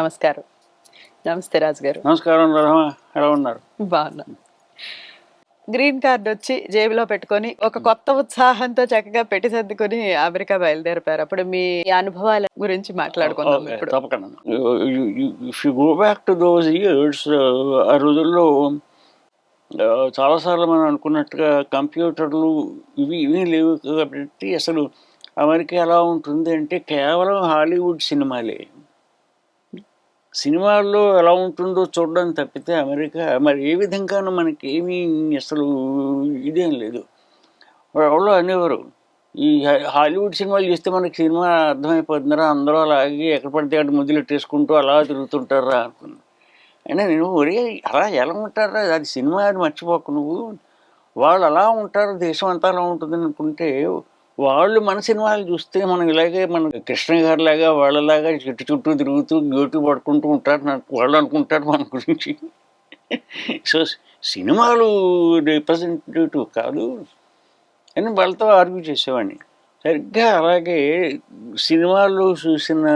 నమస్కారం. నమస్తే రాజు గారు. నమస్కారం రహమా, ఎలా ఉన్నారు? బాగున్నా. గ్రీన్ కార్డ్ వచ్చి జేబులో పెట్టుకొని ఒక కొత్త ఉత్సాహంతో చక్కగా పెట్టి సర్దుకొని అమెరికా బయలుదేరిపారు. అప్పుడు మీ అనుభవాల గురించి మాట్లాడుకుందాం ఇప్పుడు. తప్పకుండా. If you go back to those years, ఆ రోజుల్లో చాలాసార్లు మనం అనుకున్నట్టుగా కంప్యూటర్లు ఇవి లేవు కాబట్టి అసలు అమెరికా ఎలా ఉంటుంది అంటే కేవలం హాలీవుడ్ సినిమాలే. సినిమాల్లో ఎలా ఉంటుందో చూడడం తప్పితే అమెరికా మరి ఏ విధంగానూ మనకి ఏమీ అసలు ఇదేం లేదు. ఎవరో అనేవారు, ఈ హాలీవుడ్ సినిమాలు చూస్తే మనకి సినిమా అర్థమైపోతుందిరా, అందరూ అలాగే ఎక్కడ పడితే అక్కడ ముద్దులెట్టేసుకుంటూ అలా తిరుగుతుంటారా అనుకున్నాను. అయినా నేను ఒరే అలా ఎలా ఉంటారా, అది సినిమా, అది మర్చిపోకు నువ్వు. వాళ్ళు అలా ఉంటారు, దేశం అంతా అలా ఉంటుంది అనుకుంటే వాళ్ళు మన సినిమాలు చూస్తే మనం ఇలాగే మన కృష్ణ గారి లాగా వాళ్ళలాగా చుట్టూ చుట్టూ తిరుగుతూ గోటు పడుకుంటూ ఉంటారు వాళ్ళు అనుకుంటారు మన గురించి. సో సినిమాలు రిప్రజెంటేటివ్ కాదు అని వాళ్ళతో ఆర్గ్యూ చేసేవాడిని. సరిగ్గా అలాగే సినిమాల్లో చూసిన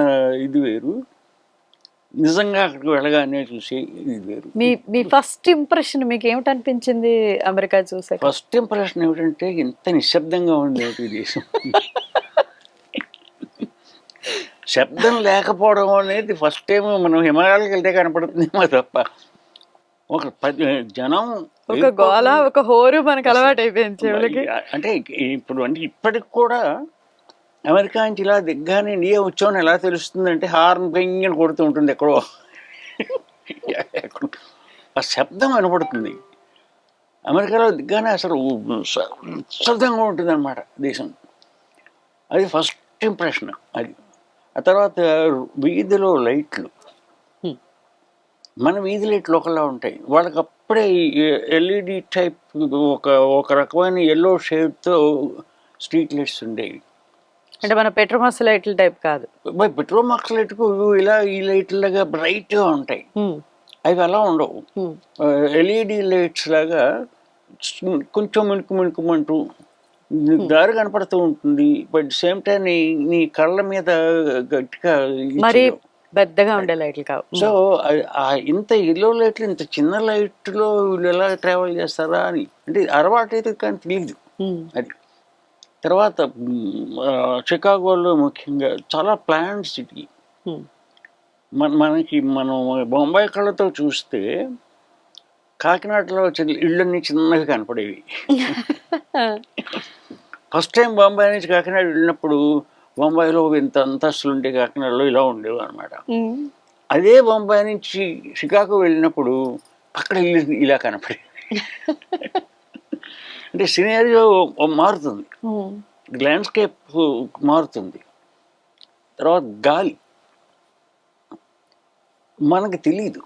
ఇది వేరు, నిజంగా అక్కడికి వెళ్ళగానే చూసి ఇది వేరు. మీ ఫస్ట్ ఇంప్రెషన్ మీకు ఏమిటనిపించింది అమెరికా చూసే? ఫస్ట్ ఇంప్రెషన్ ఏమిటంటే ఇంత నిశ్శబ్దంగా ఉంది ఈ దేశం. శబ్దం లేకపోవడం అనేది ఫస్ట్ టైం మనం హిమాలయాలకు వెళ్తే కనపడుతుందేమో తప్ప ఒక జనం ఒక గోల, ఒక హోరు మనకు అలవాటు అయిపోయింది చెవులకి. అంటే ఇప్పటికి కూడా అమెరికా నుంచి ఇలా దిగ్గానే నీయే వచ్చామని ఎలా తెలుస్తుంది అంటే హార్న్ పెంగిని కొడుతూ ఉంటుంది ఎక్కడో. ఆ శబ్దం వినపడుతుంది. అమెరికాలో దిగ్గానే అసలు నిశ్శబ్దంగా ఉంటుంది అన్నమాట దేశం. అది ఫస్ట్ ఇంప్రెషన్. అది ఆ తర్వాత వీధిలో లైట్లు, మన వీధి లైట్లు ఒకలా ఉంటాయి, వాళ్ళకి అప్పుడే ఎల్ఈడి టైప్ ఒక రకమైన ఎల్లో షేడ్తో స్ట్రీట్ లైట్స్ ఉండేవి. అంటే మన పెట్రోమాక్స్ లైట్ల టైప్ కాదు, పెట్రోమాక్స్ లైట్కు ఇలా ఈ లైట్లాగా బ్రైట్గా ఉంటాయి, అవి అలా ఉండవు. ఎల్ఈడి లైట్స్ లాగా కొంచెం మిణుకుమంటూ దారి కనపడుతూ ఉంటుంది. బట్ సేమ్ టైం నీ కళ్ళ మీద గట్టిగా మరి పెద్దగా ఉండే లైట్లు కావు. సో ఇంత ఎల్లో లైట్లు, ఇంత చిన్న లైట్లో వీళ్ళు ఎలా ట్రావెల్ చేస్తారా అని అంటే అలవాటు అయితే కానీ తెలియదు. అది తర్వాత చికాగోలో ముఖ్యంగా చాలా ప్లాంట్ సిటీ. మనం బొంబాయి కళ్ళతో చూస్తే కాకినాడలో ఇళ్ళన్నీ చిన్నగా కనపడేవి. ఫస్ట్ టైం బొంబాయి నుంచి కాకినాడ వెళ్ళినప్పుడు బొంబాయిలో ఇంత అంతస్తులు ఉంటే కాకినాడలో ఇలా ఉండేవి అనమాట. అదే బొంబాయి నుంచి షికాగో వెళ్ళినప్పుడు అక్కడ ఇల్లు ఇలా కనపడేవి. అంటే సినారియో మారుతుంది, ల్యాండ్స్కేప్ మారుతుంది. తర్వాత గాలి మనకు తెలీదు.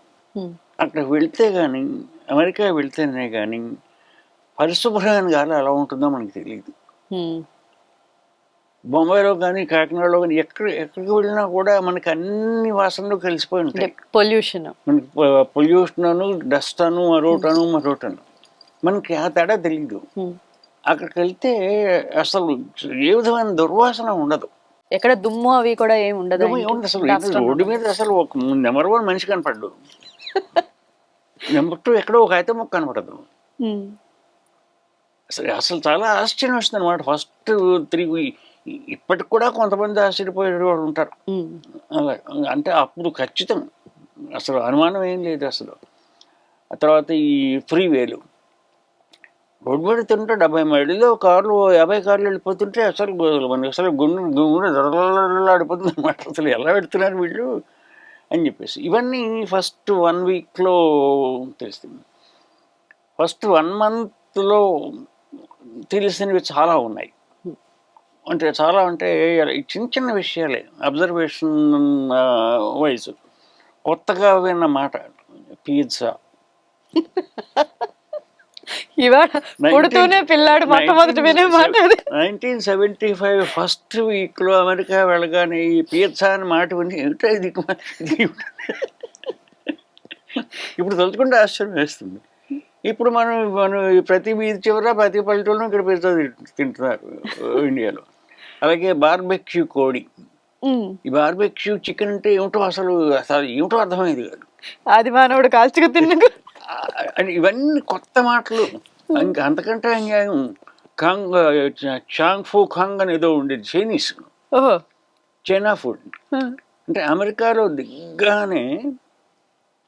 అక్కడ వెళ్తే కానీ, అమెరికా వెళ్తేనే కానీ పరిశుభ్రమైన గాలి ఎలా ఉంటుందో మనకు తెలియదు. బొంబాయిలో కానీ కాకినాడలో కానీ ఎక్కడికి వెళ్ళినా కూడా మనకి అన్ని వాసనలు కలిసిపోయి ఉంటాయి. మనకి పొల్యూషన్, డస్ట్ అను, మరోటను మనకి ఆ తేడా తెలీదు. అక్కడికి వెళ్తే అసలు ఏ విధమైన దుర్వాసన ఉండదు, ఎక్కడ దుమ్ము అవి కూడా ఏమి ఉండదు. అసలు రోడ్డు మీద అసలు ఒక నెంబర్ 1 మనిషి కనపడ్డు, నెంబర్ 2 ఎక్కడో ఒక అయితే మొక్క కనపడదు. అసలు చాలా ఆశ్చర్యం వస్తుంది అనమాట. ఫస్ట్ 3 ఇప్పటికి కూడా కొంతమంది ఆశ్చర్యపోయే వాళ్ళు ఉంటారు. అలా అంటే అప్పుడు ఖచ్చితం, అసలు అనుమానం ఏం లేదు అసలు. ఆ తర్వాత ఈ ఫ్రీవేలు, రోడ్డు మీద తింటే 70 మైళ్ళలో కార్లు 50 కార్లు వెళ్ళిపోతుంటే మనకి అసలు గుండె ఆడిపోతుంది అనమాట. అసలు ఎలా పెడుతున్నారు వీళ్ళు అని చెప్పేసి ఇవన్నీ ఫస్ట్ 1 వీక్లో తెలుస్తుంది. ఫస్ట్ 1 మంత్లో తెలిసినవి చాలా ఉన్నాయి. చాలా చిన్న చిన్న విషయాలే, అబ్జర్వేషన్ వైజ్. కొత్తగా విన్న మాట పిజ్జా. ఇవాళ పుడుతూనే పిల్లాడు మొట్టమొదటి వినే మాట. 1975 ఫస్ట్ వీక్లో అమెరికా వెళ్ళగానే ఈ పిజ్జా అని మాట విని ఏమిటో ఇది. ఇప్పుడు తలుచుకుంటే ఆశ్చర్యం వేస్తుంది. ఇప్పుడు మనం ప్రతి వీధి చివర ప్రతి పల్లెటూరులో ఇక్కడ పిజ్జా తింటున్నారు ఇండియాలో. అలాగే బార్బెక్యూ కోడి, ఈ బార్బెక్యూ చికెన్ అంటే ఏమిటో అసలు అసలు ఏమిటో అర్థమయ్యేది కాదు. అది మానవుడు కాల్చుకు తిన్నకు. అని ఇవన్నీ కొత్త మాటలు. ఇంకా అంతకంటే అన్యాయం కాంగ్ చాంగ్ ఫూ కాంగ్ అని ఏదో ఉండేది చైనీస్, ఓహో. China food. అంటే అమెరికాలో దిగ్గానే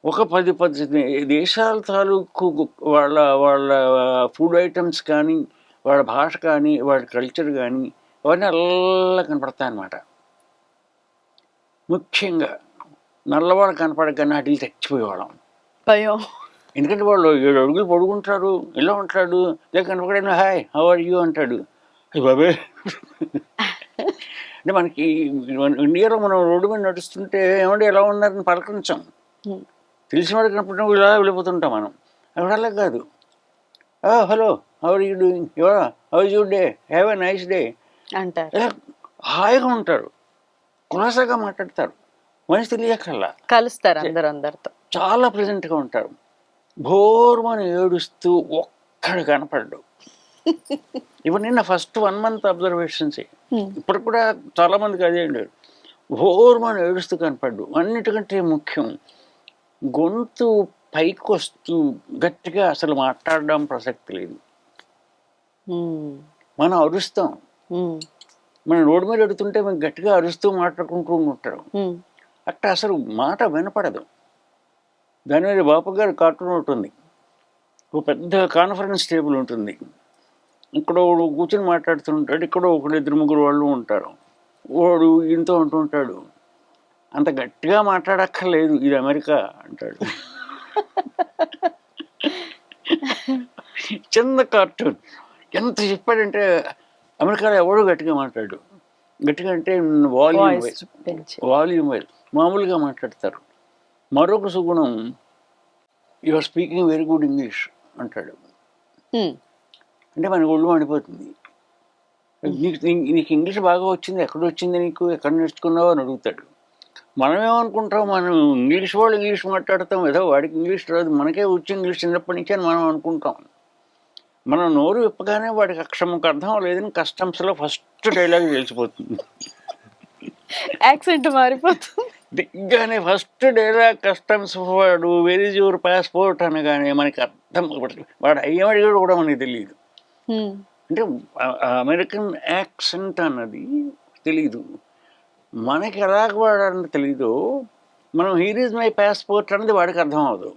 ఒక 10 దేశాల తాలూకు వాళ్ళ వాళ్ళ ఫుడ్ ఐటమ్స్ కానీ, వాళ్ళ భాష కానీ, వాళ్ళ కల్చర్ కానీ అవన్నీ అల్లా కనపడతాయన్నమాట. ముఖ్యంగా నల్లవాడు కనపడగానే అడిగి చచ్చిపోయేవాళ్ళం. భయం. ఎందుకంటే వాళ్ళు 7 అడుగులు పడుకుంటారు, ఇలా ఉంటాడు, లేక కనపడగానే హాయ్ హౌ ఆర్ యూ అంటాడు. బాబే అంటే మనకి ఇండియాలో మనం రోడ్డు మీద నడుస్తుంటే ఏమంటే ఎలా ఉన్నారని పలకరించాం, తెలిసిన వాడికి కనపడినప్పుడు ఇలా వెళ్ళిపోతుంటాం మనం. అక్కడ అలా కాదు. Hello how are you doing, how is your day, have a nice day అంటారు. ఇలా హాయిగా ఉంటారు, కులాసాగా మాట్లాడతారు, మనిషి తెలియకల్లా కలుస్తారు అందరితో, చాలా ప్రెజెంట్గా ఉంటారు. భోర్మని ఏడుస్తూ ఒక్కడు కనపడ్డు. ఇవన్నీ నా ఫస్ట్ 1 month అబ్జర్వేషన్స్. ఇప్పుడు కూడా చాలా మందికి అదే అండి, భోర్మని ఏడుస్తూ కనపడ్డు. అన్నిటికంటే ముఖ్యం గొంతు పైకి వస్తూ గట్టిగా అసలు మాట్లాడడం ప్రసక్తి లేదు. మనం అరుస్తాం, మనం రోడ్డు మీద ఎడుతుంటే మనం గట్టిగా అరుస్తూ మాట్లాడుకుంటూ ఉంటారు. అక్కడ అసలు మాట వినపడదు. దాని మీద బాపు గారు కార్టూన్ ఉంటుంది, ఒక పెద్ద కాన్ఫరెన్స్ టేబుల్ ఉంటుంది, ఇక్కడ ఒకడు కూర్చొని మాట్లాడుతుంటాడు, ఇక్కడ ఒకడు 2-3 వాళ్ళు ఉంటారు. వాడు ఇంతో అంటుంటాడు, అంత గట్టిగా మాట్లాడక్కర్లేదు, ఇది అమెరికా అంటాడు. చిన్న కార్టూన్ ఎంత చెప్పాడంటే, అమెరికాలో ఎవడో గట్టిగా మాట్లాడు, గట్టిగా అంటే వాల్యూమ్ వైజ్ మామూలుగా మాట్లాడతారు. మరొక సుగుణం, you are speaking very good English అంటాడు. అంటే మనకు ఒళ్ళు మండిపోతుంది. నీకు ఇంగ్లీష్ బాగా వచ్చింది, ఎక్కడ వచ్చింది నీకు, ఎక్కడ నేర్చుకున్నావు అని అడుగుతాడు. మనమేమనుకుంటాం, మనం ఇంగ్లీష్ వాళ్ళు ఇంగ్లీష్ మాట్లాడతాం, ఏదో వాడికి ఇంగ్లీష్ రాదు, మనకే వచ్చి ఇంగ్లీష్ చిన్నప్పటి నుంచి అని మనం అనుకుంటాం. మనం నోరు విప్పగానే వాడికి అక్షరంకి అర్థం లేదని కస్టమ్స్లో ఫస్ట్ డైలాగ్ తెలిసిపోతుంది, యాక్సెంట్ మారిపోతుంది. దిగ్గానే ఫస్ట్ డైలాగ్ కస్టమ్స్ వాడు వెర్ ఈజ్ యువర్ పాస్పోర్ట్ అనగానే మనకి అర్థం, వాడు అయ్యేవాడు కూడా మనకి తెలియదు. అంటే అమెరికన్ యాక్సెంట్ అన్నది తెలీదు మనకి, ఎలాగ వాడని తెలీదు. మనం హీర్ ఈజ్ మై పాస్పోర్ట్ అనేది వాడికి అర్థం అవ్వదు.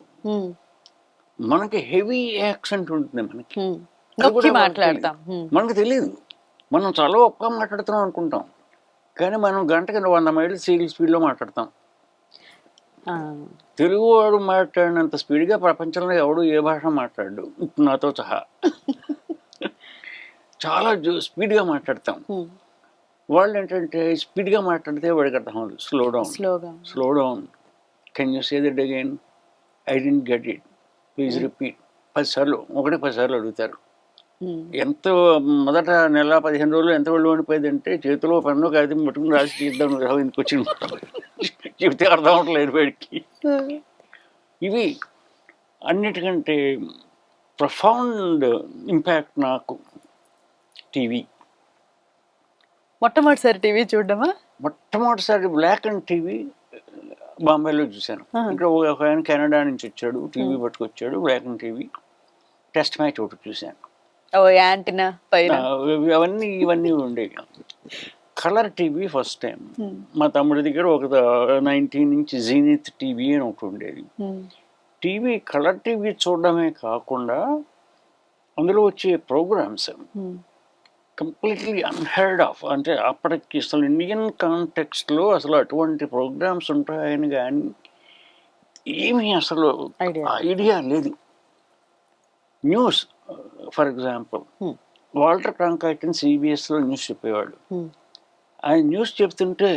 మనకి హెవీ యాక్సెంట్ ఉంటుంది, మనకి తెలియదు. మనం చాలా ఒక్క మాట్లాడుతున్నాం అనుకుంటాం, కానీ మనం గంటకి 100 మైళ్ళు స్పీడ్లో మాట్లాడతాం. తెలుగు వాడు మాట్లాడినంత స్పీడ్గా ప్రపంచంలో ఎవడు ఏ భాష మాట్లాడు, నాతో సహా. చాలా స్పీడ్గా మాట్లాడతాం. వాళ్ళు ఏంటంటే స్పీడ్గా మాట్లాడితే వాడికి అర్థం అవ్వదు. Slow down, can you say that again, I didn't get it, please repeat. 10 సార్లు, 10 సార్లు అడుగుతారు. ఎంతో మొదట నెల 15 రోజులు ఎంత ఒళ్ళు వండిపోయిందంటే, చేతిలో పెన్ను కాగితం పట్టుకుని రాసి తీద్దాం ఎందుకు వచ్చింది చెప్తే అర్థం అవ్వట్లేదు వాడికి. ఇవి అన్నిటికంటే ప్రొఫౌండ్ ఇంపాక్ట్ నాకు టీవీ. మొట్టమొదటిసారి టీవీ చూడడమా? మొట్టమొదటిసారి బ్లాక్ అండ్ టీవీ బాంబేలో చూశాను. ఇక్కడ ఒక ఆయన కెనడా నుంచి వచ్చాడు, టీవీ పట్టుకొచ్చాడు, black and TV. Test match ఒకటి చూశాను, ఇవన్నీ ఉండేవి. Colour TV first time. మా తమ్ముడి దగ్గర ఒక 19 ఇంచ్ జీనిత్ టీవీ అని ఒకటి ఉండేది. టీవీ, కలర్ టీవీ చూడడమే కాకుండా అందులో వచ్చే ప్రోగ్రామ్స్ కంప్లీట్లీ అన్హెర్డ్ ఆఫ్. అంటే అప్పటికి అసలు ఇండియన్ కాంటెక్స్ట్లో అసలు అటువంటి ప్రోగ్రామ్స్ ఉంటాయని కానీ ఏమీ అసలు ఐడియా లేదు. News for example, Walter Cronkite CBSలో న్యూస్ చెప్పేవాడు. ఆయన న్యూస్ చెప్తుంటే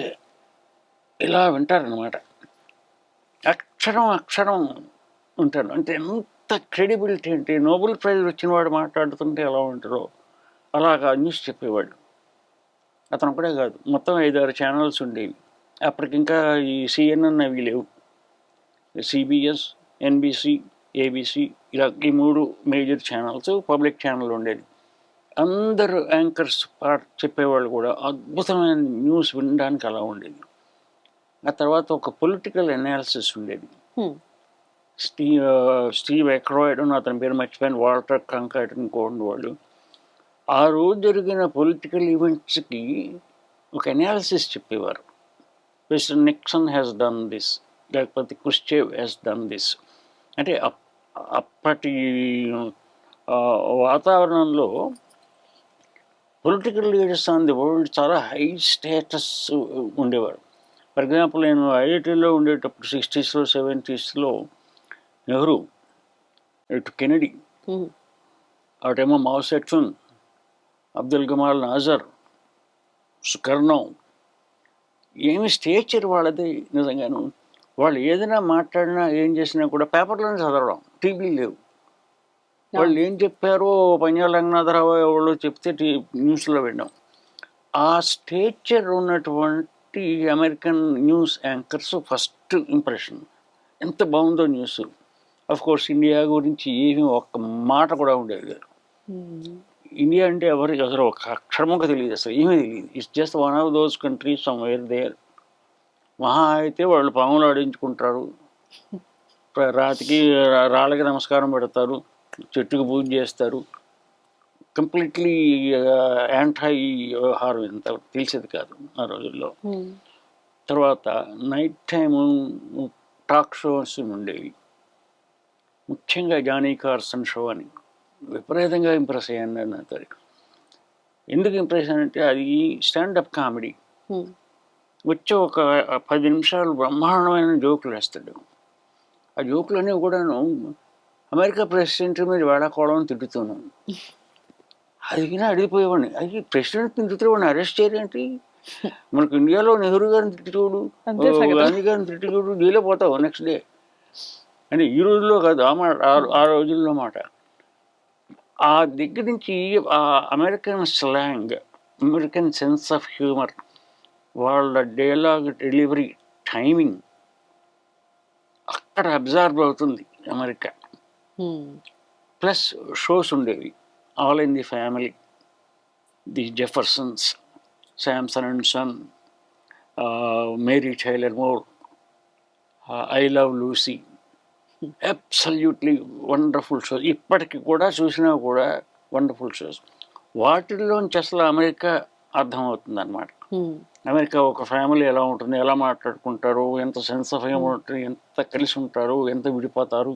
ఇలా వింటారనమాట, అక్షరం ఉంటారు. అంటే ఎంత క్రెడిబిలిటీ అంటే, నోబెల్ ప్రైజ్ వచ్చిన వాడు మాట్లాడుతుంటే ఎలా ఉంటారో అలాగా న్యూస్ చెప్పేవాడు. అతను కూడా కాదు, మొత్తం 5-6 ఛానల్స్ ఉండేవి. అప్పటికి ఇంకా ఈ CNN అవి లేవు. CBS, NBC, ABC ఇలా ఈ 3 మేజర్ ఛానల్స్, పబ్లిక్ ఛానల్ ఉండేది. అందరు యాంకర్స్ చెప్పేవాళ్ళు కూడా అద్భుతమైన న్యూస్ వినడానికి అలా ఉండేది. ఆ తర్వాత ఒక పొలిటికల్ అనాలిసిస్ ఉండేది. స్టీవ్ ఎక్రాయిడ్ అని అతని పేరు మర్చిపోయిన, వాల్టర్ కంకైట్ ఇంకోండి వాళ్ళు. ఆ రోజు జరిగిన పొలిటికల్ ఈవెంట్స్కి ఒక అనాలిసిస్ చెప్పేవారు. Mister Nixon has done this, లేకపోతే క్రుష్చేవ్ హ్యాస్ డన్ దిస్. అంటే అప్పటి వాతావరణంలో political leaders on the world చాలా హై స్టేటస్ ఉండేవారు. ఫర్ ఎగ్జాంపుల్, నేను ఐఐటీలో ఉండేటప్పుడు 60s, 70s నెహ్రూ, ఇటు కెనడీ, అటేమో మావ్ సెట్సుంగ్, అబ్దుల్ గమాల్ నాజర్, కర్నౌ, ఏమి స్టేచర్ వాళ్ళది నిజంగాను. వాళ్ళు ఏదైనా మాట్లాడినా ఏం చేసినా కూడా పేపర్లోనే చదవడం, టీవీ లేవు. వాళ్ళు ఏం చెప్పారో పంజాబ్ రంగనాథరావు ఎవరో చెప్తే న్యూస్లో విన్నాం. ఆ స్టేచర్ ఉన్నటువంటి American news anchors first impression. ఎంత బాగుందో న్యూస్. అఫ్ కోర్స్ ఇండియా గురించి ఏమీ ఒక్క మాట కూడా ఉండేది కాదు. ఇండియా అంటే ఎవరికి అసలు ఒక అక్షరముగా తెలియదు, అసలు ఏమీ తెలియదు. It's just one of those countries somewhere there. మహా అయితే వాళ్ళు పాములు ఆడించుకుంటారు, రాళ్ళకి నమస్కారం పెడతారు, చెట్టుకు పూజ చేస్తారు. కంప్లీట్లీ యాంటై వ్యవహారం ఎంత తెలిసేది కాదు ఆ రోజుల్లో. తర్వాత నైట్ టైము టాక్ షోస్ ఉండేవి, ముఖ్యంగా జానీ కార్సన్ షో అని. విపరీతంగా ఇంప్రెస్ అయ్యాను నాతో. ఎందుకు ఇంప్రెస్ అంటే అది స్టాండప్ కామెడీ. వచ్చి ఒక 10 నిమిషాలు బ్రహ్మాండమైన జోకులు వేస్తాడు. ఆ జోకులన్నీ కూడాను అమెరికా ప్రెసిడెంట్ మీద వేళాకోవడం తిట్టుతున్నాను. అడిగినా అడిగిపోయేవాడిని, అది ప్రెసిడెంట్ తిట్టువాడిని అరెస్ట్ చేయరేంటి? మనకు ఇండియాలో నెహ్రూ గారిని తిట్టుకోడు, గాంధీ గారిని తిట్టుకోడు, జైల్లో పోతావు నెక్స్ట్ డే అని. ఈ రోజుల్లో కాదు, ఆ రోజుల్లో మాట. ఆ దగ్గర నుంచి ఆ American slang, American sense of humour, వాళ్ళ డైలాగ్ డెలివరీ, టైమింగ్ అక్కడ అబ్జర్వ్ అవుతుంది అమెరికా. ప్లస్ షోస్ ఉండేవి, all in the family, the Jeffersons, Samson and son, Mary Tyler Moore, I love Lucy. Absolutely wonderful shows. ఇప్పటికి కూడా చూసినా కూడా wonderful shows. వాటిల్లోంచి అసలు America అర్థమవుతుంది అన్నమాట. అమెరికా ఒక ఫ్యామిలీ ఎలా ఉంటుంది, ఎలా మాట్లాడుకుంటారు, ఎంత సెన్స్ ఆఫ్ హ్యూమర్ ఉంటుంది, ఎంత కలిసి ఉంటారు, ఎంత విడిపోతారు,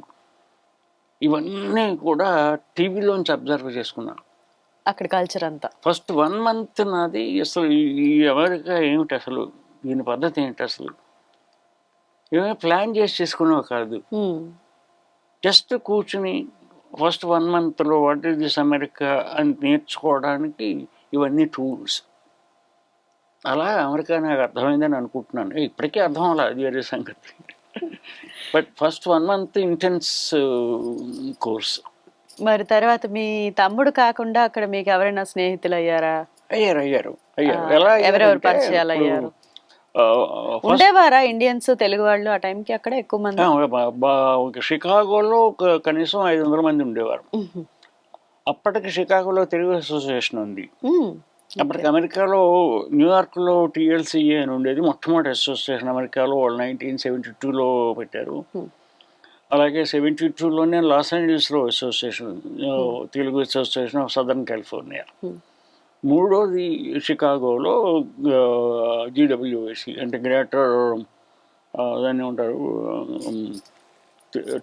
ఇవన్నీ కూడా టీవీలోంచి అబ్జర్వ్ చేసుకున్నాను. అక్కడ కల్చర్ అంతా ఫస్ట్ 1 month నాది అసలు ఈ అమెరికా ఏమిటి, అసలు దీని పద్ధతి ఏంటి, అసలు ఏమైనా ప్లాన్ చేసుకునేవి కాదు. జస్ట్ కూర్చుని ఫస్ట్ 1 monthలో వాట్ ఈస్ దిస్ అమెరికా అని నేర్చుకోవడానికి ఇవన్నీ టూల్స్. అలా అమెరికా నాకు అర్థమైందని అనుకుంటున్నాను. ఇప్పటికీ అర్థం అవ్వాలి, అది వేరే సంగతి. But first 1 month intense course. మరి తర్వాత మీ తమ్ముడు కాకుండా అక్కడ మీకు ఎవరైనా స్నేహితులు అయ్యారా? అయ్యారు. ఎలా ఎవరెవరు పరిచయాలు అయ్యారు? ఉండేవారా ఇండియన్స్, తెలుగు వాళ్ళు ఆ టైంకి అక్కడ ఎక్కువ మంది? షికాగోలో కనీసం 500 మంది ఉండేవారు. అప్పటికి షికాగోలో తెలుగు అసోసియేషన్ ఉంది. అప్పటికి అమెరికాలో న్యూయార్క్లో టీఎల్సీఏ అని ఉండేది, మొట్టమొదటి అసోసియేషన్ అమెరికాలో. వాళ్ళు 1972లో పెట్టారు. అలాగే 72లోనే లాస్ ఏంజల్స్లో association, Telugu association of southern California. మూడోది షికాగోలో జీడబ్ల్యూఏసి, అంటే గ్రేటర్, దాన్ని ఉంటారు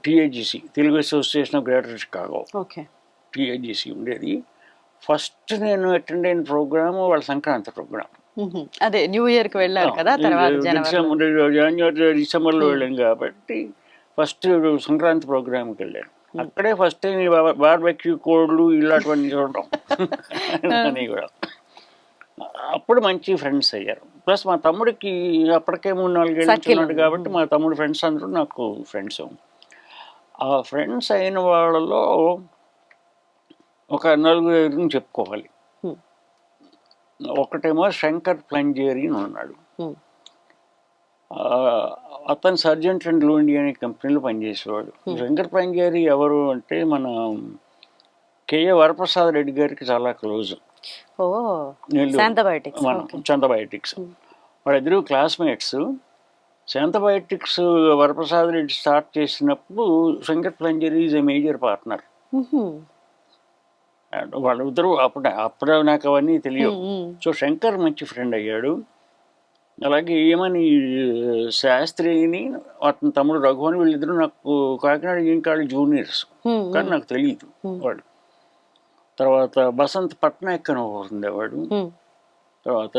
TAGC, Telugu association of greater Chicago, TAGC ఉండేది. ఫస్ట్ నేను అటెండ్ అయిన ప్రోగ్రామ్ వాళ్ళ సంక్రాంతి ప్రోగ్రామ్. అదే న్యూ ఇయర్కి వెళ్ళారు కదా, జనవరి డిసెంబర్లో వెళ్ళాం కాబట్టి ఫస్ట్ సంక్రాంతి ప్రోగ్రామ్కి వెళ్ళాను. అక్కడే ఫస్ట్ టైం బార్బెక్యూ కోళ్ళు ఇలాంటివన్నీ చూడటం అని కూడా. అప్పుడు మంచి ఫ్రెండ్స్ అయ్యారు. ప్లస్ మా తమ్ముడికి అప్పటికే 3-4 ఏళ్ళు ఉన్నాడు కాబట్టి మా తమ్ముడు ఫ్రెండ్స్ అందరూ నాకు ఫ్రెండ్స్. ఆ ఫ్రెండ్స్ అయిన వాళ్ళలో ఒక 4 చెప్పుకోవాలి. ఒకటేమో శంకర్ ప్లంజేరి అని ఉన్నాడు. అతను సర్జెంట్ అండ్ లూండి అనే కంపెనీలో పనిచేసేవాడు. శంకర్ ప్లంజేరి ఎవరు అంటే మన కేఏ వరప్రసాద్ రెడ్డి గారికి చాలా క్లోజ్. ఓ శాంతబయోటిక్స్ మనం శాంతబయోటిక్స్ వాళ్ళిద్దరూ క్లాస్మేట్స్. శాంతబయోటిక్స్ వరప్రసాద్ రెడ్డి స్టార్ట్ చేసినప్పుడు శంకర్ ప్లంజరీ ఈజ్ ఎ మేజర్ పార్ట్నర్. వాళ్ళిద్దరూ అప్పుడు నాకు అవన్నీ తెలియవు. సో శంకర్ మంచి ఫ్రెండ్ అయ్యాడు. అలాగే ఏమని శాస్త్రిని అతని తమ్ముడు రఘువని వీళ్ళిద్దరూ నాకు కాకినాడ ఇంకాళ్ళు జూనియర్స్, కానీ నాకు తెలియదు వాడు. తర్వాత బసంత్ పట్నాయక్ అని ఉండేవాడు. తర్వాత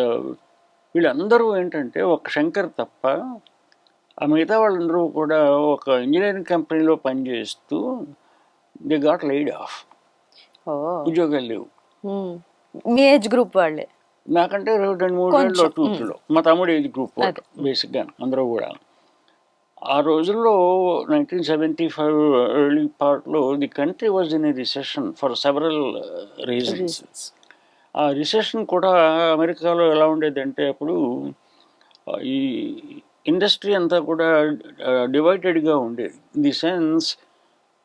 వీళ్ళందరూ ఏంటంటే ఒక శంకర్ తప్ప ఆ మిగతా వాళ్ళందరూ కూడా ఒక ఇంజనీరింగ్ కంపెనీలో పనిచేస్తూ దే గాట్ లైడ్ ఆఫ్. ఉద్యోగాలు లేవు. మీ ఏజ్ గ్రూప్ వాళ్ళే, నాకంటే 2-3 ఏళ్ళు టూలో. మా తమ్ముడు ఏజ్ గ్రూప్ బేసిక్గా అందరూ కూడా. ఆ రోజుల్లో 1975 ఎర్లీ పార్ట్లో the country was in a recession for several reasons. ఆ రిసెషన్ కూడా అమెరికాలో ఎలా ఉండేదంటే అప్పుడు ఈ ఇండస్ట్రీ అంతా కూడా డివైడెడ్గా ఉండేది. ఇన్ ది సెన్స్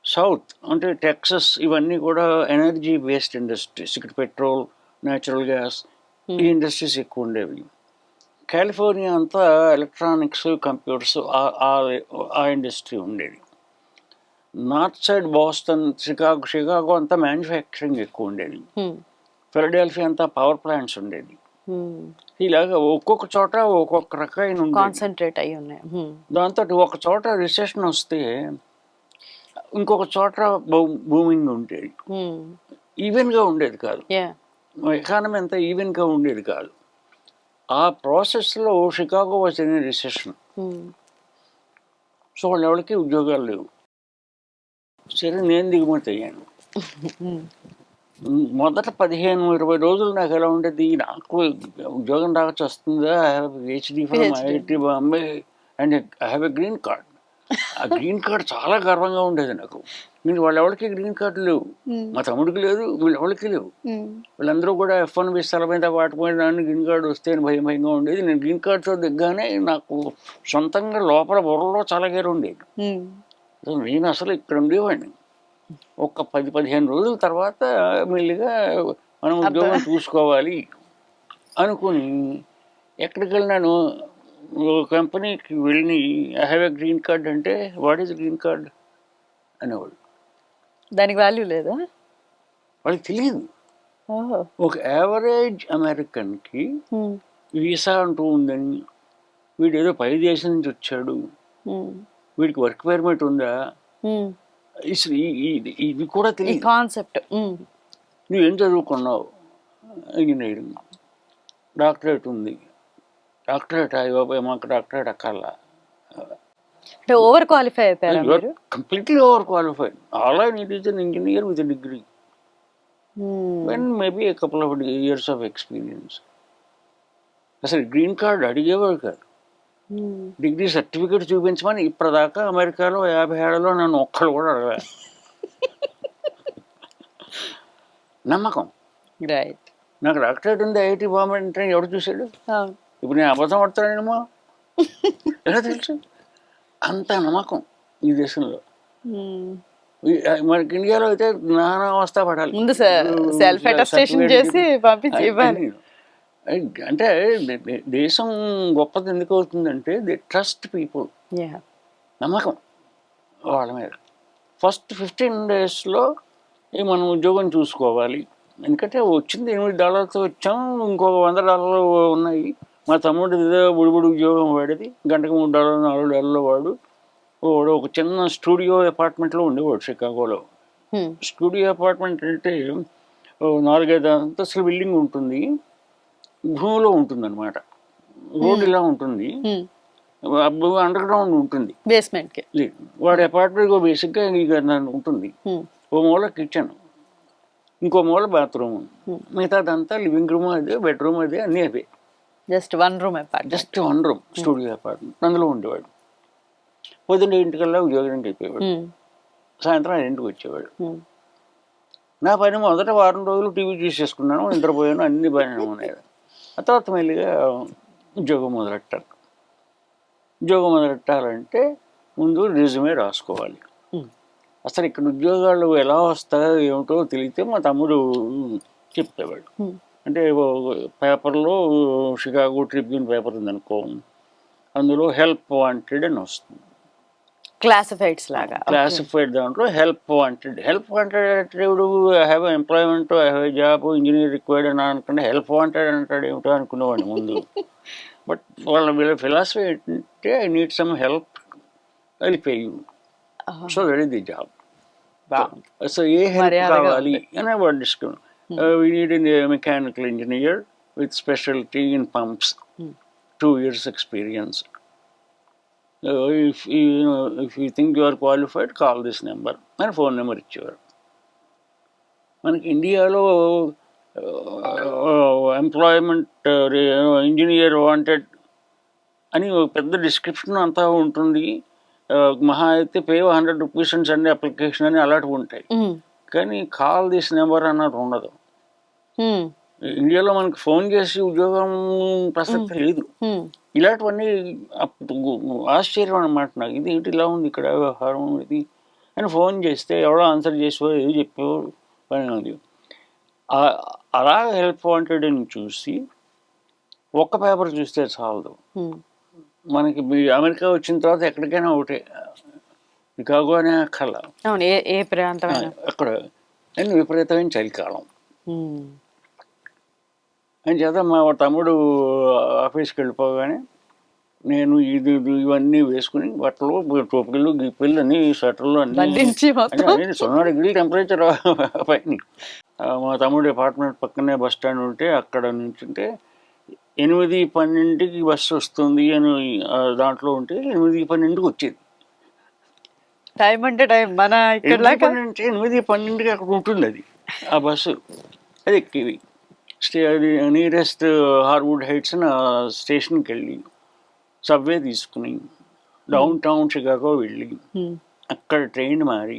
సౌత్ అంటే టెక్సస్ ఇవన్నీ కూడా ఎనర్జీ బేస్డ్ ఇండస్ట్రీస్, ఇక్కడ పెట్రోల్, న్యాచురల్ గ్యాస్ ఈ ఇండస్ట్రీస్ ఎక్కువ ఉండేవి. కాలిఫోర్నియా అంతా ఎలక్ట్రానిక్స్, కంప్యూటర్స్ ఆ ఇండస్ట్రీ ఉండేది. నార్త్ సైడ్ బాస్టన్, షికాగో అంతా మ్యానుఫ్యాక్చరింగ్ ఎక్కువ ఉండేది. ఫిలడెల్ఫియా అంతా పవర్ ప్లాంట్స్ ఉండేది. ఇలాగా ఒక్కొక్క చోట ఒక్కొక్క రకమైన కాన్సన్ట్రేట్ అయ్యి ఉన్నాయి. దాంతో ఒక చోట రిసెషన్ వస్తే ఇంకొక చోట బూమింగ్ ఉండేది. ఈవెన్గా ఉండేది కాదు, ఎకానమీ అంతా ఈవెన్గా ఉండేది కాదు. ఆ ప్రాసెస్లో Chicago was in recession. So వాళ్ళు ఎవరికి ఉద్యోగాలు లేవు. సరే నేను దిగుమతి అయ్యాను. మొదట 15-20 రోజులు నాకు ఎలా ఉండేది, నాకు ఉద్యోగం రావచ్చు వస్తుందా, I have PhD from IIT Bombay and I have a green card. ఆ గ్రీన్ కార్డ్ చాలా గర్వంగా ఉండేది నాకు. నేను వాళ్ళెవరికి గ్రీన్ కార్డు లేవు, మా తమ్ముడికి లేదు, వీళ్ళెవరికి లేవు. వీళ్ళందరూ కూడా F1 వీసాల మీద వాటిపోయిన గ్రీన్ కార్డు వస్తే భయంగా ఉండేది. నేను గ్రీన్ కార్డుతో దిగ్గానే నాకు సొంతంగా లోపల బుర్రలో చాలా గేరు ఉండేది. నేను అసలు ఇక్కడ ఉండేవాడిని. ఒక 10-15 రోజుల తర్వాత మెల్లిగా మనం ఉద్యోగం చూసుకోవాలి అనుకుని ఎక్కడికి వెళ్ళినాను, కంపెనీకి వెళ్ళి I have a green card అంటే వాట్ ఈజ్ గ్రీన్ కార్డ్ అనేవాడు. దానికి వాల్యూ లేదా, వాళ్ళకి తెలియదు. ఒక యావరేజ్ అమెరికన్కి వీసా అంటూ ఉందని, వీడు ఏదో పై దేశం నుంచి వచ్చాడు, వీడికి వర్క్ పర్మిట్ ఉందా, ఇది కూడా తెలియదు కాన్సెప్ట్. నువ్వేం చదువుకున్నావు, ఇంజనీరింగ్, డాక్టరేట్ ఉంది. డాక్టరేట్ అయ్యో మాకు డాక్టరేట్ అక్కర్లా, ఓవర్ క్వాలిఫై అయిపోయారు. Completely over qualified. All I need is an engineer with degree and maybe a couple of years of experience. అసలు గ్రీన్ కార్డ్ అడిగేవాడు కాదు. డిగ్రీ సర్టిఫికేట్ చూపించమని ఇప్పటిదాకా అమెరికాలో 50 ఏళ్లలో నన్ను ఒక్కడు కూడా అడగలే. నమ్మకం. నాకు డాక్టరేట్ ఉంది, IIT బాంబే అంటే ఎవరు చూశాడు? ఇప్పుడు నేను అబద్ధం పడతానేమో ఎలా తెలుసు? అంత నమ్మకం ఈ దేశంలో. మనకి ఇండియాలో అయితే నానా అవస్థ పడాలి, అంటే దేశం గొప్పది ఎందుకు అవుతుందంటే దే ట్రస్ట్ పీపుల్, నమ్మకం వాళ్ళ మీద. ఫస్ట్ 15 డేస్లో మనం ఉద్యోగం చూసుకోవాలి. ఎందుకంటే వచ్చింది $8 వచ్చాం, ఇంకొక $100 ఉన్నాయి. మా తమ్ముడు ఏదో బుడిబుడి ఉద్యోగం వాడిది, గంటకు $3 $4 వాడు ఒక చిన్న స్టూడియో అపార్ట్మెంట్లో ఉండేవాడు షికాగోలో. స్టూడియో అపార్ట్మెంట్ అంటే 4-5 అంతస్తుల బిల్డింగ్ ఉంటుంది, భూమిలో ఉంటుంది అనమాట. రోడ్ ఇలా ఉంటుంది, అండర్ గ్రౌండ్ ఉంటుంది, బేస్మెంట్కి. వాడి అపార్ట్మెంట్ బేసిక్గా ఉంటుంది. ఓ మూల కిచెన్, ఇంకో మూల బాత్రూమ్, మిగతాదంతా లివింగ్ రూమ్ అదే, బెడ్రూమ్ అదే, అన్నీ అవే. Just one room studio apartment. అందులో ఉండేవాడు. పొద్దున్న ఇంటికల్లా ఉద్యోగానికి అయిపోయేవాడు, సాయంత్రం 5ంటికి వచ్చేవాడు. నా పని మొదట వారం రోజులు టీవీ చూసేసుకున్నాను, నిద్రపోయాను, అన్ని బాగానే ఉన్నాయి. ఆ తర్వాత మెల్లిగా ఉద్యోగం మొదలెట్టాను. ఉద్యోగం మొదలెట్టాలంటే ముందు రెజ్యూమే రాసుకోవాలి. అసలు ఇక్కడ ఉద్యోగాలు ఎలా వస్తాయో ఏమిటో తెలిగితే మా తమ్ముడు చెప్పేవాడు. అంటే పేపర్లో షికాగో ట్రిబ్యూన్ పేపర్ ఉందనుకో, అందులో హెల్ప్ వాంటెడ్ అని వస్తుంది. క్లాసిఫైడ్స్ లాగా. క్లాసిఫైడ్ దాంట్లో హెల్ప్ వాంటెడ్ అంటే I have employment, I have job, engineer required అని అనుకుంటే హెల్ప్ వాంటెడ్ అంటాడు ఏమిటో అనుకునేవాడిని ముందు. బట్ వీళ్ళ ఫిలాసఫీ ఏంటంటే I need some help, I will pay you, so that is the job. So A help కావాలి అని వాడు discount. We need mechanical engineer with speciality in pumps, 2 years experience. If you think you are qualified, call this number అని phone number ఇచ్చేవారు. మనకి ఇండియాలో employment engineer wanted అని ఒక పెద్ద డిస్క్రిప్షన్ అంతా ఉంటుంది. మహా అయితే pay 100 rupees and Sunday application అని అలాంటివి ఉంటాయి. కానీ కాల్ దిస్ నెంబర్ అన్నది ఉండదు. ఇండియాలో మనకి ఫోన్ చేసి ఉద్యోగం ప్రసక్తి లేదు. ఇలాంటివన్నీ అప్పుడు ఆశ్చర్యం అన్నమాట నాకు. ఇది ఏంటి ఇలా ఉంది ఇక్కడ వ్యవహారం ఇది అని ఫోన్ చేస్తే ఎవడో ఆన్సర్ చేసేవారు, ఏదో చెప్పేవారు, పని ఉంది. అలా హెల్ప్ వాంటెడ్ అని చూసి ఒక్క పేపర్ చూస్తే చాలదు. మనకి అమెరికా వచ్చిన తర్వాత ఎక్కడికైనా ఒకటే, షికాగో అనే కళ ఏ ప్రాంతం అక్కడ విపరీతమైన చలికాలం అని చేత మా తమ్ముడు ఆఫీస్కి వెళ్ళిపోగానే నేను ఇవన్నీ వేసుకుని బట్టలు, టోపికలు, గిప్పిళ్ళు అన్ని, స్వెటర్లు అన్నీ 0 degrees టెంపరేచర్ పైన. మా తమ్ముడు అపార్ట్మెంట్ పక్కనే బస్ స్టాండ్ ఉంటే అక్కడ నుంచుంటే 8:12కి బస్సు వస్తుంది అని దాంట్లో ఉంటే 8:12కి వచ్చేది. టైం అంటే టైం మన 8:12కి అక్కడ ఉంటుంది అది ఆ బస్సు. అది ఎక్కేవి. అది నియరెస్ట్ హార్వుడ్ హైట్స్ అని స్టేషన్కి వెళ్ళి సబ్వే తీసుకుని డౌన్ టౌన్ షికాగో వెళ్ళి అక్కడ ట్రైన్ మారి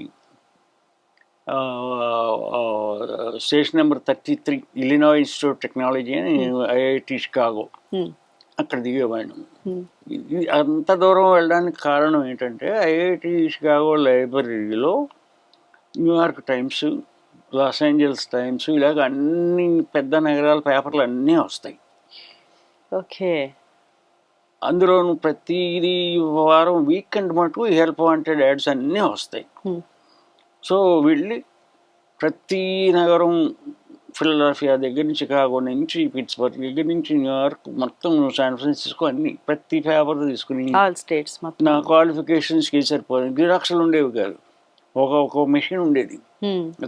station number 33 Illinois institute of technology అని ఐఐటి షికాగో అక్కడ దిగేవాడిని. అంత దూరం వెళ్ళడానికి కారణం ఏంటంటే ఐఐటి షికాగో లైబ్రరీలో New York times, Los Angeles times ఇలాగ అన్ని పెద్ద నగరాల పేపర్లు అన్నీ వస్తాయి. ఓకే. అందులోను ప్రతిదీ వారం వీకెండ్ మటుకు హెల్ప్ వాంటెడ్ యాడ్స్ అన్నీ వస్తాయి. సో వెళ్ళి ప్రతి నగరం, ఫిలడెల్ఫియా దగ్గర నుంచి, చికాగో నుంచి, పిట్స్బర్గ్ దగ్గర నుంచి, న్యూయార్క్ మొత్తం, శాన్ ఫ్రాన్సిస్కో అన్ని ప్రతి పేపర్ తీసుకుని నా క్వాలిఫికేషన్స్కి సరిపోయింది. జిరాక్స్లు ఉండేవి కాదు, ఒక మెషిన్ ఉండేది.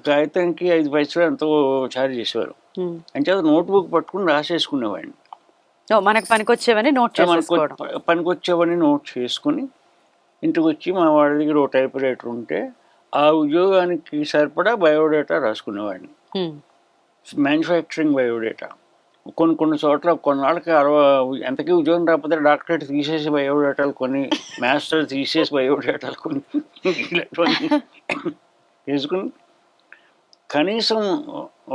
కాగితానికి 5 పైసలు ఎంతో ఛార్జ్ చేసేవారు. అంటే అది నోట్బుక్ పట్టుకుని రాసేసుకునేవాడిని. మనకు పనికొచ్చేవని నోట్ చేసుకుని ఇంటికి వచ్చి మా వాడి దగ్గర ఒక టైప్ రైటర్ ఉంటే ఆ ఉద్యోగానికి సరిపడా బయోడేటా రాసుకునేవాడిని. Manufacturing biodata. కొన్ని చోట్ల కొన్నాళ్ళకి ఎంతకీ ఉద్యోగం రాకపోతే డాక్టరేట్ తీసేసి బయోడేటాలు కొన్ని, మాస్టర్ తీసేసి బయోడేటాలు కొన్ని వేసుకుని కనీసం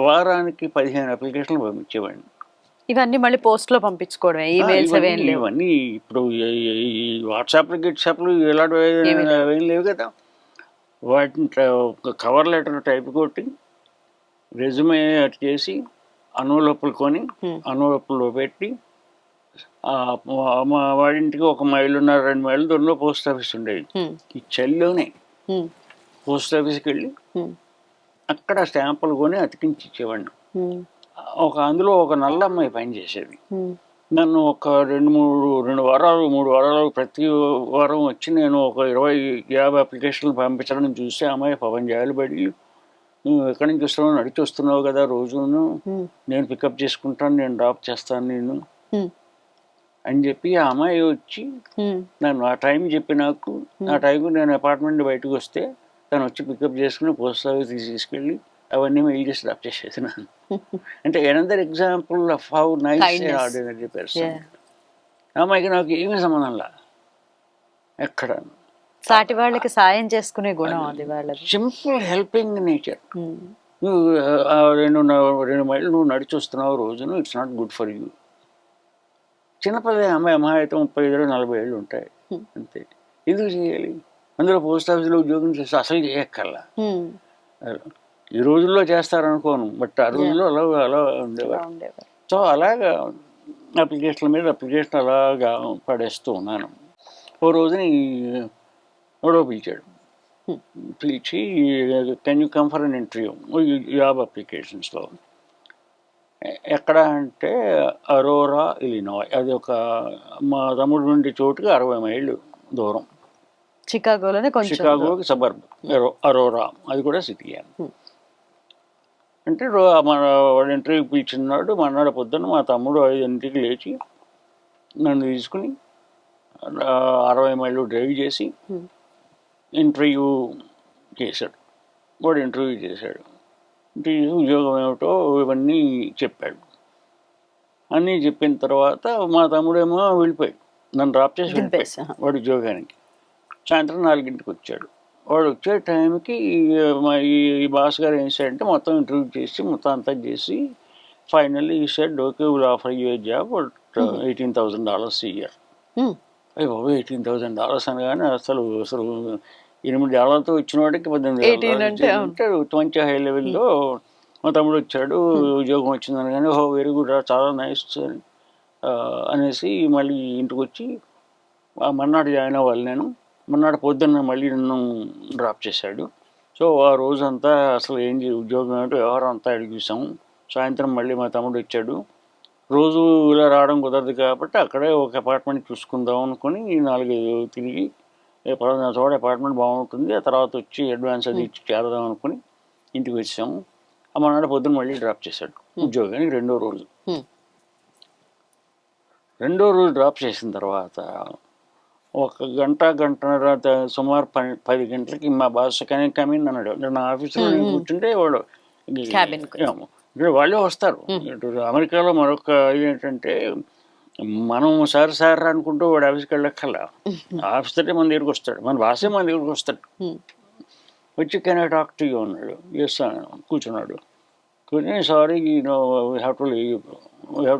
వారానికి 15 అప్లికేషన్లు పంపించేవాడిని. ఇవన్నీ మళ్ళీ పోస్ట్లో పంపించుకోవడమే, ఇవన్నీ ఇప్పుడు వాట్సాప్లు గిట్సాప్లు ఇలాంటివి ఏం లేవు కదా. వాటిని కవర్ లెటర్ టైప్ కొట్టి రెజ్యూమే అటు చేసి అనులోపులు కొని అనులోపులో పెట్టి మా వాడింటికి 1 మైలున్నర 2 మైళ్ళు దూరంలో పోస్ట్ ఆఫీస్ ఉండేది. ఈ చలిలోనే పోస్ట్ ఆఫీస్కి వెళ్ళి అక్కడ స్టాంపులు కొని అతికించి ఇచ్చేవాడిని. అందులో ఒక నల్ల అమ్మాయి పనిచేసేది. నన్ను ఒక 2 వారాలు ప్రతి వారం వచ్చి నేను ఒక 20-50 అప్లికేషన్లు పంపించడం చూసి అమ్మాయి పవన్ జాయిలు పడి, నువ్వు ఎక్కడి నుంచి వస్తున్నావు, నడిచి వస్తున్నావు కదా రోజును, నేను పికప్ చేసుకుంటాను, నేను డ్రాప్ చేస్తాను నేను అని చెప్పి ఆ అమ్మాయి వచ్చి నన్ను ఆ టైం చెప్పి నాకు ఆ టైంకి నేను అపార్ట్మెంట్ బయటకు వస్తే తను వచ్చి పికప్ చేసుకుని పోస్ట్ ఆఫీస్ తీసుకెళ్ళి అవన్నీ మెయిల్ చేసి డ్రాప్ చేసేసినాను. అంటే another example of how nice ordinary person. అమ్మాయికి నాకు ఏమీ సంబంధంలా, ఎక్కడ సాటి వాళ్ళకి సాయం చేసుకునే గుణం అది వాళ్ళది. Simple helping nature. నువ్వు 2 మైళ్ళు నువ్వు నడిచి వస్తున్నావు రోజును, it's not good for you. చిన్నపిల్ల అమ్మాయి అయితే 35-40 ఏళ్ళు ఉంటాయి అంతే. ఎందుకు చేయాలి? అందులో పోస్ట్ ఆఫీస్లో ఉద్యోగం చేస్తే అసలు చేయక్కర్లా. హ్మ్. ఈ రోజుల్లో చేస్తారనుకోను, బట్ ఆ రోజుల్లో అలా అలా ఉండేవారు. ఉండేవారు. సో అలాగా అప్లికేషన్ల మీద అప్లికేషన్ అలాగా పడేస్తూ ఉన్నాను. ఓ రోజుని ఎవడో పిలిచాడు. Hmm. పిలిచి can you come for an interview job అప్లికేషన్స్లో. ఎక్కడ అంటే అరోరా ఇలినాయ్. అది ఒక మా తమ్ముడు నుండి చోటుకి 60 మైళ్ళు దూరం. చికాగోలోనే కొంచెం షికాగోకి సబర్బ్ అరోరా, అది కూడా సిటీ. అంటే మన వాడు ఇంటర్వ్యూ పిలిచినాడు. మన్నాడు పొద్దున్న మా తమ్ముడు 5ంటికి లేచి నన్ను తీసుకుని 60 మైళ్ళు డ్రైవ్ చేసి ఇంటర్వ్యూ చేశాడు. వాడు ఇంటర్వ్యూ చేశాడు. ఇంటర్వ్యూ ఉద్యోగం ఏమిటో ఇవన్నీ చెప్పాడు. అన్నీ చెప్పిన తర్వాత మా తమ్ముడేమో వెళ్ళిపోయాడు, నన్ను డ్రాప్ చేసి వెళ్ళిపోయాడు వాడు ఉద్యోగానికి. సాయంత్రం 4ంటికి వచ్చాడు. వాడు వచ్చే టైంకి ఈ బాస్ గారు ఏం చేశాడంటే మొత్తం ఇంటర్వ్యూ చేసి మొత్తం అంతా చేసి ఫైనల్లీ ఈ said okay will offer you A job $18,000 a year. అయ్యి బాబు $18,000 అనగానే అసలు 8 ఏళ్లతో వచ్చిన వాడికి 18 అంటే మంచి హై లెవెల్లో మా తమ్ముడు వచ్చాడు, ఉద్యోగం వచ్చింది అనగానే ఓ వెరీ గుడ్, చాలా నైస్ అనేసి మళ్ళీ ఇంటికి వచ్చి మర్నాడు జాయిన్ అవ్వాలి నేను. మర్నాడు పొద్దున్న మళ్ళీ నన్ను డ్రాప్ చేశాడు. సో ఆ రోజంతా అసలు ఉద్యోగం ఏంటో వ్యవహారం అంతా అడిగి చూసాము. సాయంత్రం మళ్ళీ మా తమ్ముడు వచ్చాడు. రోజు ఇలా రావడం కుదరదు కాబట్టి అక్కడే ఒక అపార్ట్మెంట్ చూసుకుందాం అనుకుని 4 తిరిగి పలానా చోట అపార్ట్మెంట్ బాగుంటుంది, ఆ తర్వాత వచ్చి అడ్వాన్స్ అది ఇచ్చి చేరదాం అనుకుని ఇంటికి వచ్చాము. మర్నాడు పొద్దున్న మళ్ళీ డ్రాప్ చేశాడు ఉద్యోగానికి. రెండో రోజు డ్రాప్ చేసిన తర్వాత ఒక గంటన్నర సుమారు 10 గంటలకి మా బాస్ కమిన్ అన్నాడు. నా ఆఫీసులో నేను కూర్చుంటే వాడు వాళ్ళే వస్తారు. అమెరికాలో మరొక ఏంటంటే మనం సార్ అనుకుంటూ వాడు ఆఫీస్కి వెళ్ళక్కర్లా, ఆఫీస్ తోటే మన దగ్గరికి వస్తాడు, మన బాసే మన దగ్గరికి వస్తాడు. వచ్చి can I talk to you అన్నాడు. ఎస్ కూర్చున్నాడు. కూర్చొని sorry we have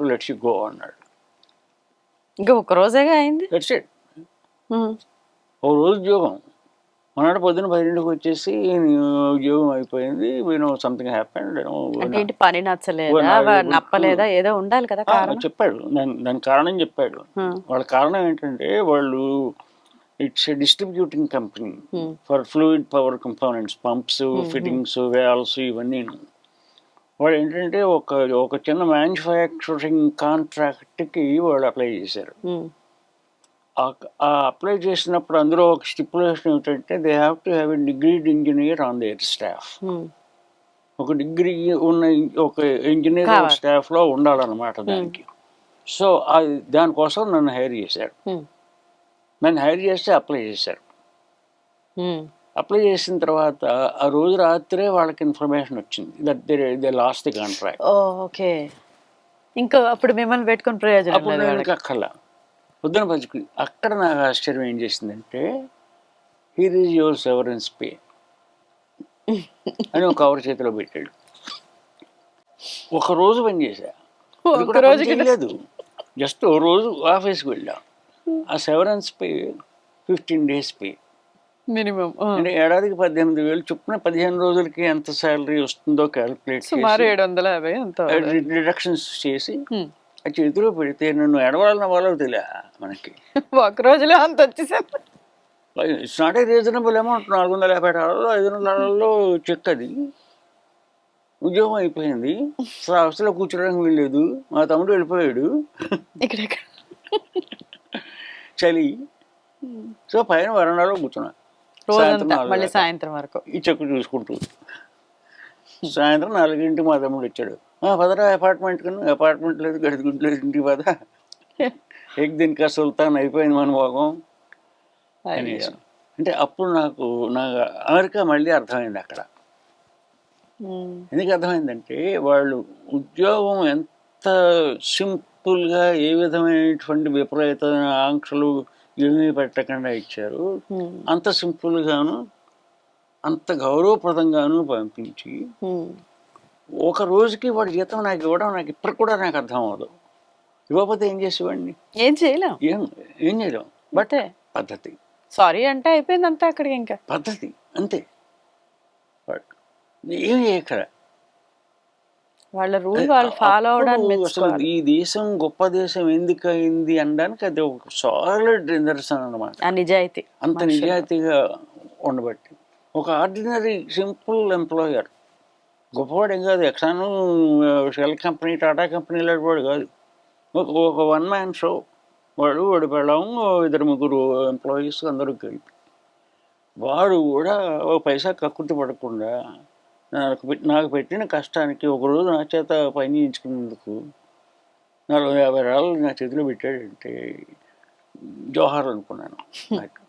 to let's you go అన్నాడు. ఇంకా ఒక రోజేగా అయింది. That's it. ఓ రోజు ఉద్యోగం. మనాడు పొద్దున్న 10ంటికి వచ్చేసి ఉద్యోగం అయిపోయింది. Something happened. అంటే పని నచ్చలేదా ఏదో ఉండాలి కదా చెప్పాడు. దానికి కారణం చెప్పాడు. వాళ్ళ కారణం ఏంటంటే వాళ్ళు it's a distributing company for fluid power components, pumps, fittings, valves ఇవన్నీ. వాళ్ళు ఏంటంటే ఒక చిన్న మ్యానుఫ్యాక్చరింగ్ కాంట్రాక్ట్కి వాళ్ళు అప్లై చేశారు. అప్లై చేసినప్పుడు అందులో ఒక స్టిపులేషన్ ఏమిటంటే they have to have a degreed engineer on their staff. ఒక డిగ్రీ ఉన్న ఒక ఇంజనీర్ స్టాఫ్లో ఉండాలన్నమాట దానికి. సో దానికోసం నన్ను హైర్ చేశారు. నన్ను హైర్ చేస్తే అప్లై చేశారు. అప్లై చేసిన తర్వాత ఆ రోజు రాత్రే వాళ్ళకి ఇన్ఫర్మేషన్ వచ్చింది that they last the contract. Okay, ఇంకా అప్పుడు మిమ్మల్ని పెట్టుకుని ప్రయోజనం లేదు. అక్కర్లా. పొద్దున పచ్చుకు అక్కడ నాకు ఆశ్చర్యం ఏం చేసిందంటే here is your severance pay అని ఒక కవర్ చేతిలో పెట్టాడు. ఒక రోజు పని చేశా, లేదు జస్ట్ ఓ రోజు ఆఫీస్కి వెళ్ళా. ఆ severance pay 15 days pay minimum. అంటే ఏడాదికి 18,000 చొప్పున 15 రోజులకి ఎంత శాలరీ వస్తుందో క్యాలిక్యులేట్ సుమారు 750 డిడక్షన్స్ చేసి ఆ చేతిలో పెడితే నన్ను ఎడవాలన్న వాళ్ళో తెలియ మనకి. ఒక రోజులో అంత వచ్చేసారు. It's not a reasonable amount. $450, $500 check అది. ఉద్యోగం అయిపోయింది. ఆఫీసులో కూర్చోడానికి వీల్లేదు. మా తమ్ముడు వెళ్ళిపోయాడు చలి. సో పైన వరండాలో కూర్చున్నా సాయంత్రం వరకు ఈ చెక్కు చూసుకుంటూ. సాయంత్రం 4ంటికి మా తమ్ముడు వచ్చాడు. పదరా అపార్ట్మెంట్ కన్నా, అపార్ట్మెంట్ లేదు, గడిగుడ్డు లేదు, ఇంటికి పద, దీనికి సుల్తాన్ అయిపోయింది మన భాగం అనేసి. అంటే అప్పుడు నాకు అమెరికా మళ్ళీ అర్థమైంది అక్కడ. ఎందుకు అర్థమైందంటే వాళ్ళు ఉద్యోగం ఎంత సింపుల్గా, ఏ విధమైనటువంటి విపరీత ఆంక్షలు ఏమీ పెట్టకుండా ఇచ్చారు. అంత సింపుల్గాను అంత గౌరవప్రదంగాను పంపించి ఒక రోజుకి వాడి జీతం నాకు ఇవ్వడం నాకు ఇప్పటికి కూడా నాకు అర్థం అవ్వదు. ఇవ్వకపోతే ఏం చేసేవాడిని? ఏం చేయలేం. ఏం చేయలేం. బట్ పద్ధతి సారీ అంటే అయిపోయింది అంతా అక్కడికి ఇంకా. పద్ధతి అంతే. బట్ ఏమి ఇక్కడ వాళ్ళ రూల్ వాళ్ళు ఫాలో అవడానికి అప్పుడు అసలు మెచ్చుకోవాలి. ఈ దేశం గొప్ప దేశం ఎందుకు అయింది అనడానికి అది ఒక సాలిడ్ నిదర్శనం అనమాట. ఆ నిజాయితీ అంత మనుషుల్లో. నిజాయితీగా ఉండబట్టి ఒక ఆర్డినరీ సింపుల్ ఎంప్లాయర్, గొప్పవాడేం కాదు, ఎక్సాను షెల్ కంపెనీ టాటా కంపెనీ లాంటి వాడు కాదు, ఒక వన్ మ్యాన్ షో. వాడు పెళ్ళాము 2-3 ఎంప్లాయీస్ అందరూ కలిపి, వాడు కూడా ఒక పైసా కక్కుర్తి పడకుండా నాకు పెట్టిన కష్టానికి ఒకరోజు నా చేత పని చేయించుకున్నందుకు $40-50 నా చేతిలో పెట్టాడంటే జోహార్ అనుకున్నాను. నాకు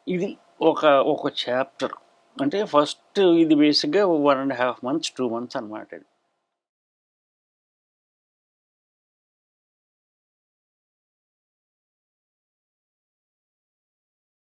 ఇది ఒక చాప్టర్. అంటే ఫస్ట్ ఇది బేసిక్గా 1.5 months 2 months అనమాట.